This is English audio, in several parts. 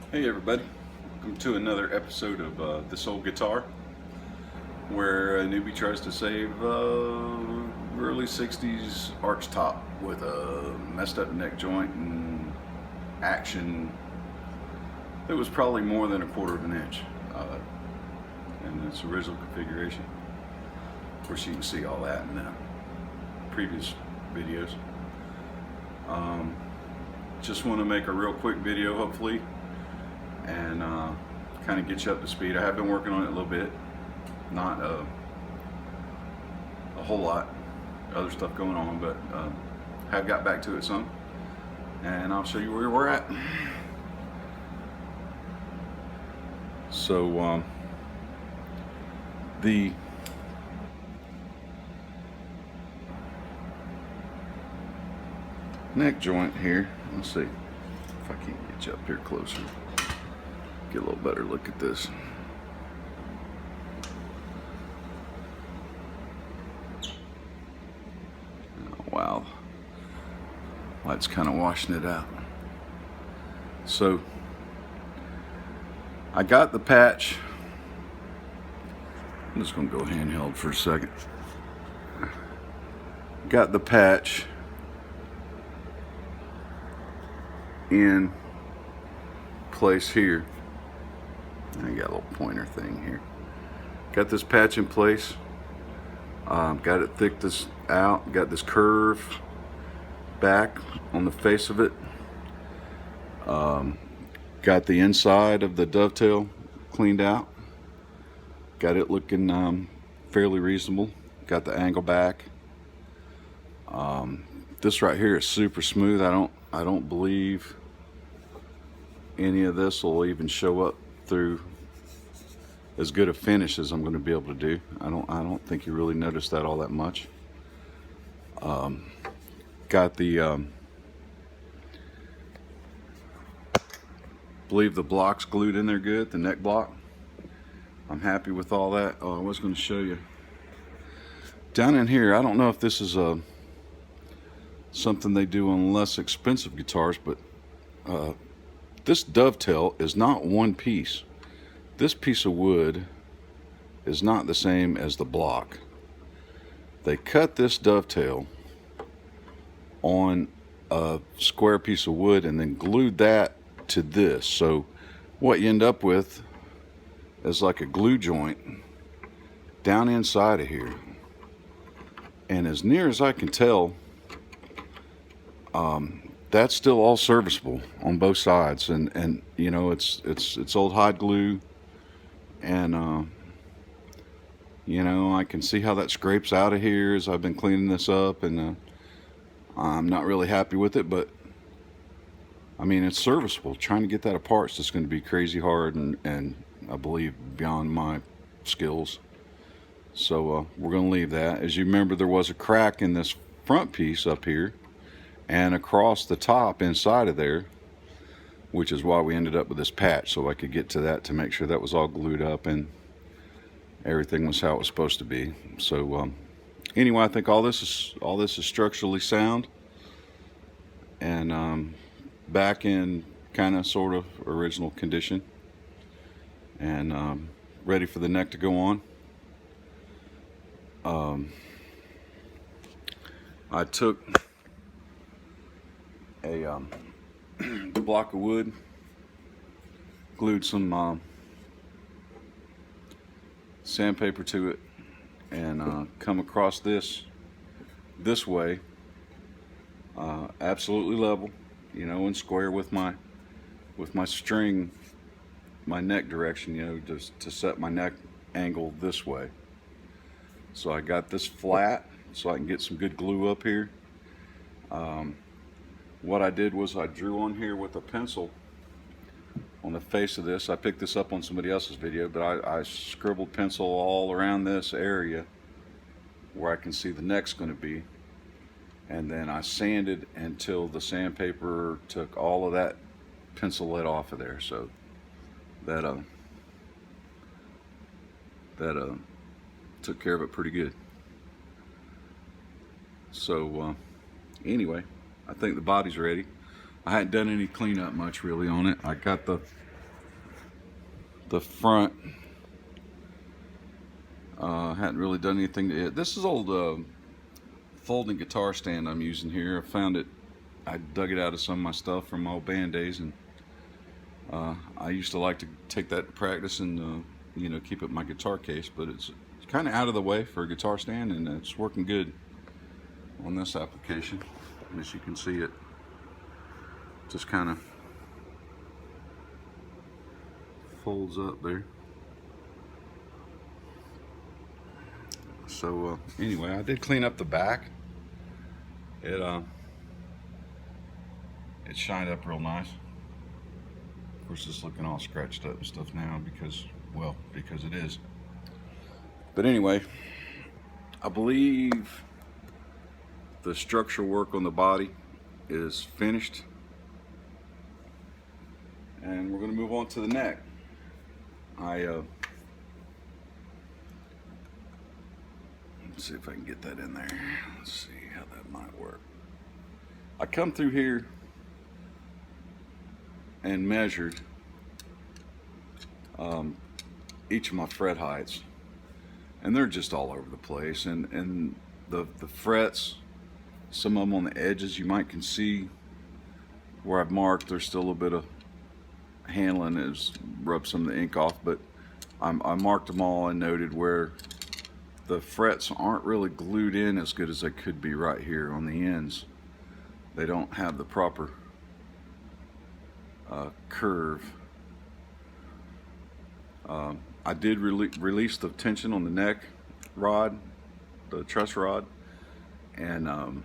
Hey everybody, welcome to another episode of This Old Guitar, where a newbie tries to save early 60s arch top with a messed up neck joint and action that was probably more than 1/4 of an inch in its original configuration. Of course you can see all that in the previous videos. Just want to make a real quick video hopefully and kind of get you up to speed. I have been working on it a little bit, not a whole lot, other stuff going on, but have got back to it some, and I'll show you where we're at. So the neck joint here, let's see if I can get you up here closer, get a little better look at this. Oh, wow, light's kind of washing it out. So I got the patch. I'm just gonna go handheld for a second. Got the patch in place here. I got a little pointer thing here. Got this patch in place. Got it thicked this out. Got this curve back on the face of it. Got the inside of the dovetail cleaned out. Got it looking fairly reasonable. Got the angle back. This right here is super smooth. I don't believe any of this will even show up through as good a finish as I'm going to be able to do. I don't think you really notice that all that much. Got the believe the block's glued in there good, the neck block. I'm happy with all that. Oh, I was going to show you down in here. I don't know if this is something they do on less expensive guitars, but this dovetail is not one piece. This piece of wood is not the same as the block. They cut this dovetail on a square piece of wood and then glued that to this. So what you end up with is like a glue joint down inside of here. And as near as I can tell, that's still all serviceable on both sides, and you know it's old hot glue, and you know, I can see how that scrapes out of here as I've been cleaning this up, and I'm not really happy with it, but I mean it's serviceable. Trying to get that apart is just going to be crazy hard, and I believe beyond my skills. So we're going to leave that. As you remember, there was a crack in this front piece up here and across the top inside of there, which is why we ended up with this patch, so I could get to that to make sure that was all glued up and everything was how it was supposed to be. So anyway, I think all this is structurally sound and back in kind of sort of original condition, and ready for the neck to go on. I took a block of wood, glued some sandpaper to it, and come across this way, absolutely level, you know, and square with my string, my neck direction, you know, just to set my neck angle this way. So I got this flat so I can get some good glue up here. What I did was I drew on here with a pencil on the face of this. I picked this up on somebody else's video, but I scribbled pencil all around this area where I can see the neck's going to be, and then I sanded until the sandpaper took all of that pencil lead off of there. So that took care of it pretty good. So anyway, I think the body's ready. I hadn't done any cleanup much really on it. I got the The front hadn't really done anything to it. This is old folding guitar stand I'm using here. I found it, I dug it out of some of my stuff from my old band days, and I used to like to take that to practice and you know, keep it in my guitar case, but it's kind of out of the way for a guitar stand, and it's working good on this application. As you can see, it just kind of folds up there. So anyway, I did clean up the back. It shined up real nice. Of course, it's looking all scratched up and stuff now because, well, because it is. But anyway, I believe the structural work on the body is finished, and we're going to move on to the neck. Let's see if I can get that in there. Let's see how that might work. I come through here and measured each of my fret heights, and they're just all over the place, and the frets, some of them on the edges, you might can see where I've marked, there's still a little bit of handling has rubbed some of the ink off, but I marked them all and noted where the frets aren't really glued in as good as they could be right here on the ends. They don't have the proper curve. I did release the tension on the neck rod, the truss rod, and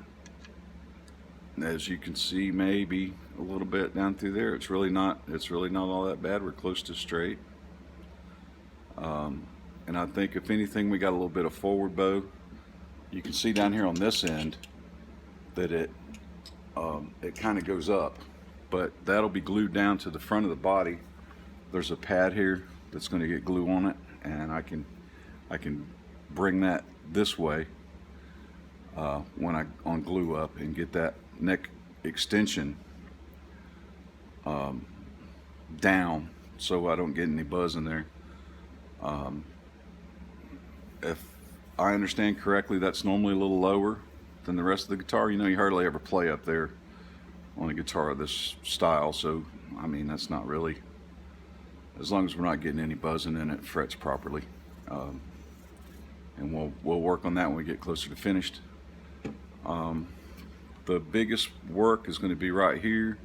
as you can see, maybe a little bit down through there, it's really not all that bad. We're close to straight. And I think if anything, we got a little bit of forward bow. You can see down here on this end that it kind of goes up, but that'll be glued down to the front of the body. There's a pad here that's going to get glue on it, and I can bring that this way when I on glue up and get that neck extension down so I don't get any buzz in there. If I understand correctly, that's normally a little lower than the rest of the guitar. You know, you hardly ever play up there on a guitar of this style, so I mean, that's not really, as long as we're not getting any buzzing in it, frets properly. And we'll work on that when we get closer to finished. The biggest work is going to be right here.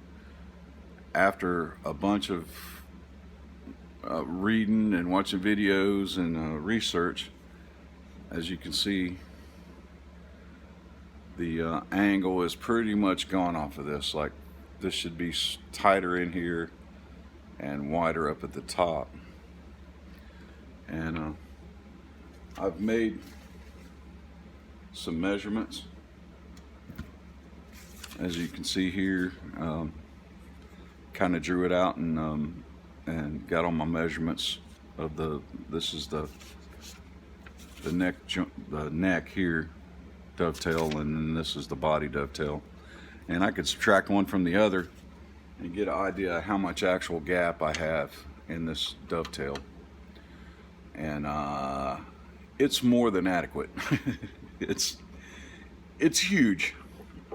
After a bunch of reading and watching videos and research, as you can see, the angle is pretty much gone off of this. Like, this should be tighter in here and wider up at the top. And I've made some measurements, as you can see here. Kind of drew it out and got all my measurements of this is the neck here dovetail, and then this is the body dovetail, and I could subtract one from the other and get an idea of how much actual gap I have in this dovetail, and it's more than adequate. it's huge.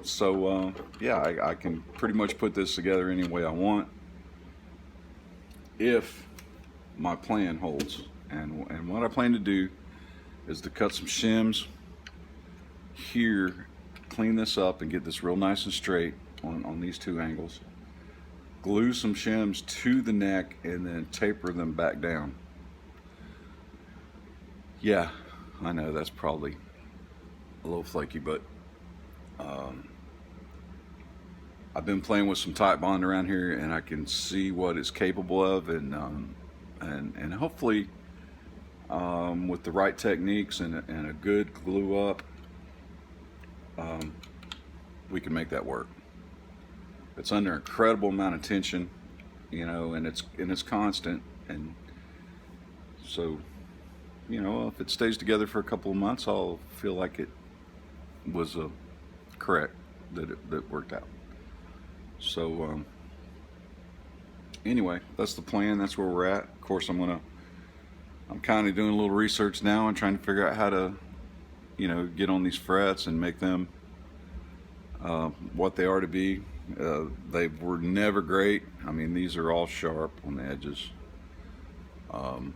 So yeah, I can pretty much put this together any way I want if my plan holds. And what I plan to do is to cut some shims here, clean this up and get this real nice and straight on these two angles, glue some shims to the neck, and then taper them back down. Yeah, I know that's probably a little flaky, but I've been playing with some tight bond around here, and I can see what it's capable of, and hopefully with the right techniques and a good glue up, we can make that work. It's under an incredible amount of tension, you know, and it's constant, and so, you know, if it stays together for a couple of months, I'll feel like it was correct, that it worked out. So anyway, that's the plan. That's where we're at. Of course, I'm kind of doing a little research now and trying to figure out how to, get on these frets and make them what they are to be. They were never great. I mean, these are all sharp on the edges. Um,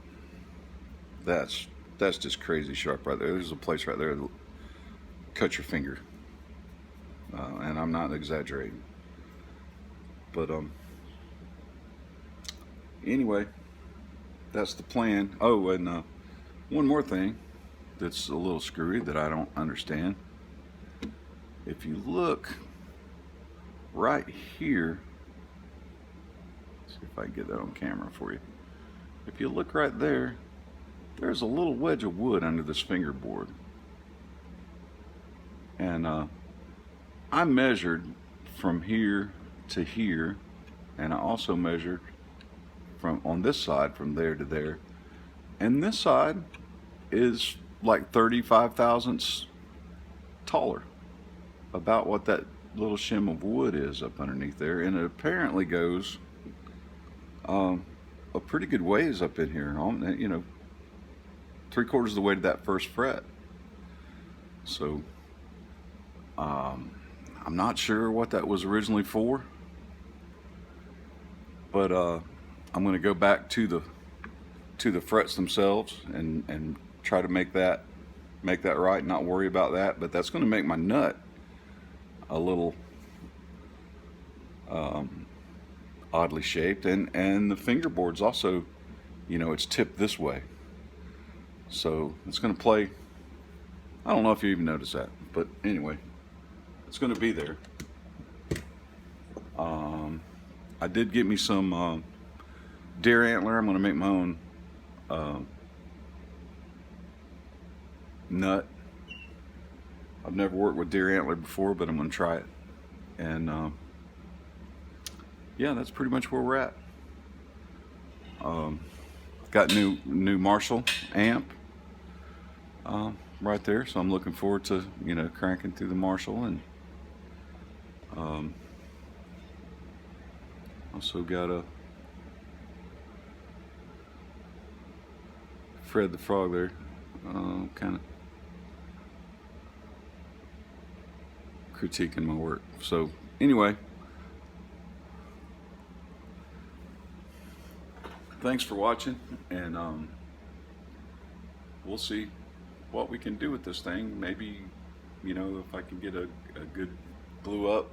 that's just crazy sharp right there. There's a place right there that cut your finger, and I'm not exaggerating. But anyway, that's the plan. Oh, and one more thing that's a little screwy that I don't understand. If you look right here, see if I can get that on camera for you. If you look right there, there's a little wedge of wood under this fingerboard. And I measured from here to here, and I also measured from on this side from there to there. And this side is like 35 thousandths taller, about what that little shim of wood is up underneath there. And it apparently goes a pretty good ways up in here, 3/4 of the way to that first fret. So I'm not sure what that was originally for, but I'm going to go back to the frets themselves and try to make that right, and not worry about that. But that's going to make my nut a little oddly shaped, and the fingerboard's also, it's tipped this way, so it's going to play. I don't know if you even noticed that, but anyway, it's going to be there. I did get me some deer antler. I'm going to make my own nut. I've never worked with deer antler before, but I'm going to try it. And yeah, that's pretty much where we're at. Got new Marshall amp right there, so I'm looking forward to cranking through the Marshall. And also got a Fred the Frog there, kind of critiquing my work. So anyway, thanks for watching, and we'll see what we can do with this thing. Maybe, if I can get a good glue up.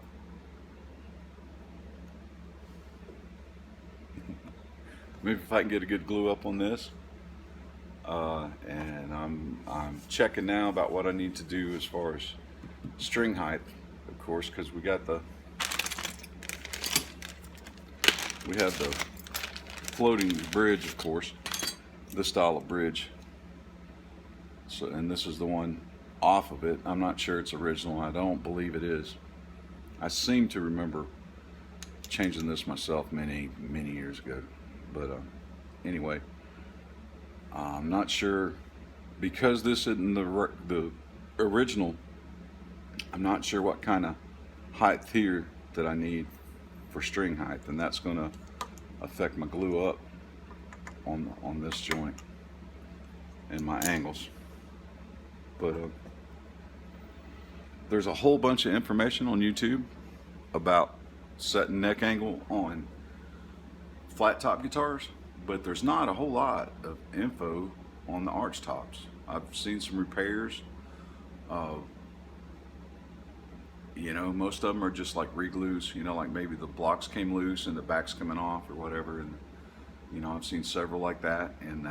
Maybe if I can get a good glue up on this. And I'm checking now about what I need to do as far as string height, of course, because we have the floating bridge, of course, this style of bridge. So, and this is the one off of it. I'm not sure it's original. I don't believe it is. I seem to remember changing this myself many years ago. But anyway, I'm not sure, because this isn't the original. I'm not sure what kind of height here that I need for string height, and that's going to affect my glue up on this joint and my angles. But there's a whole bunch of information on YouTube about setting neck angle on flat top guitars, but there's not a whole lot of info on the arch tops. I've seen some repairs. Most of them are just like re-glues, like maybe the blocks came loose and the back's coming off or whatever. And I've seen several like that. And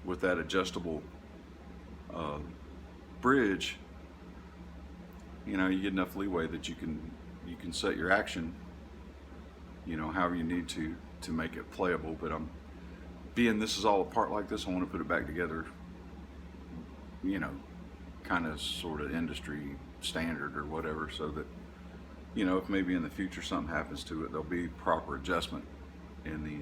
with that adjustable bridge, you get enough leeway that you can set your action, however you need to make it playable. But being this is all apart like this, I want to put it back together, kind of sort of industry standard or whatever, so that if maybe in the future something happens to it, there'll be proper adjustment in the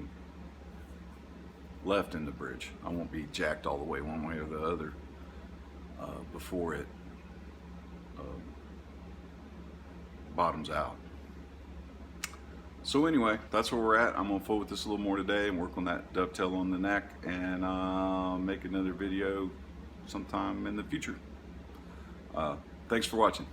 left in the bridge. I won't be jacked all the way one way or the other before it bottoms out. So anyway, that's where we're at. I'm gonna fool with this a little more today and work on that dovetail on the neck, and make another video sometime in the future. Thanks for watching.